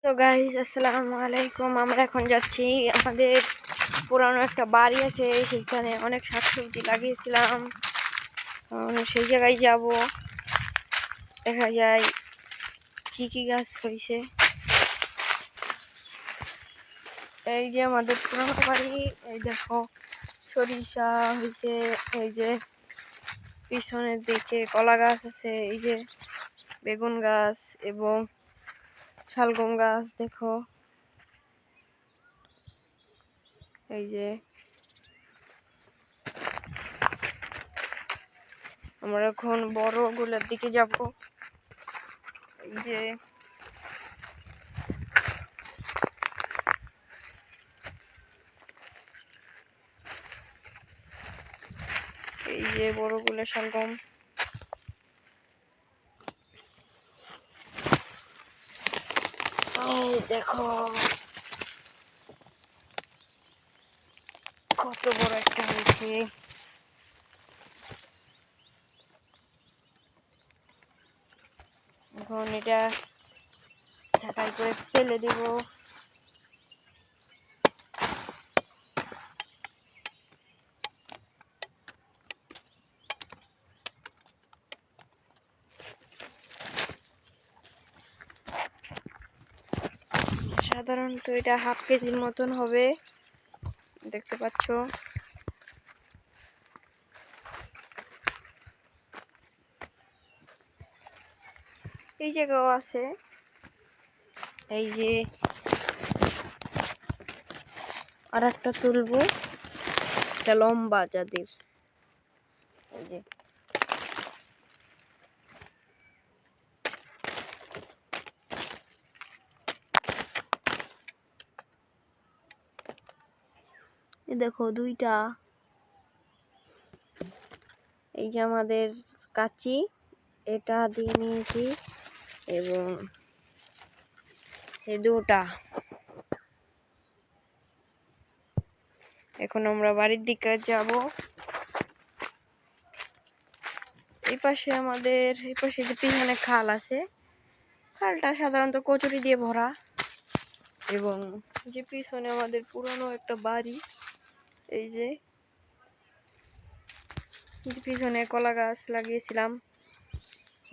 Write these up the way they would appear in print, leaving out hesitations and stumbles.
তো গাইস আসসালামু আলাইকুম। আমরা এখন যাচ্ছি আমাদের পুরানো একটা বাড়ি আছে, সেখানে অনেক শাকসবজি লাগিয়েছিলাম। সেই জায়গায় যাব, দেখা যায় কি কি গাছ হয়েছে। এই যে আমাদের পুরানো বাড়ি, এই দেখো সরিষা হয়েছে, এই যে পিছনের দিকে কলা গাছ আছে, এই যে বেগুন গাছ এবং শালগম গাছ দেখো। এই যে আমরা এখন বড় গুলোর দিকে যাব। এই যে বড় গুলো শালগম। এই দেখো কত বড় একটা হয়েছে। এখন এটা ছাঁটাই করে ফেলে দিব। সাধারণত এটা হাফ কেজির মতন হবে, দেখতে পাচ্ছ। এই জায়গাও আছে, এই যে আর একটা তুলবো, এটা লম্বা যাদের। এই যে দেখো দুইটা। এই যে আমাদের কাঁচি, এটা দিয়ে নিয়েছি এবং এই দুটা। এখন আমরা বাড়ির দিকে যাব। এই পাশে যে পিছনে খাল আছে, খালটা সাধারণত কচুরি দিয়ে ভরা। এবং যে পিছনে আমাদের পুরনো একটা বাড়ি, এই যে পিছনে কলা গাছ লাগিয়েছিলাম।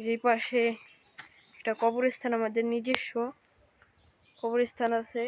যে পাশে একটা কবরস্থান, আমাদের নিজস্ব কবরস্থান আছে।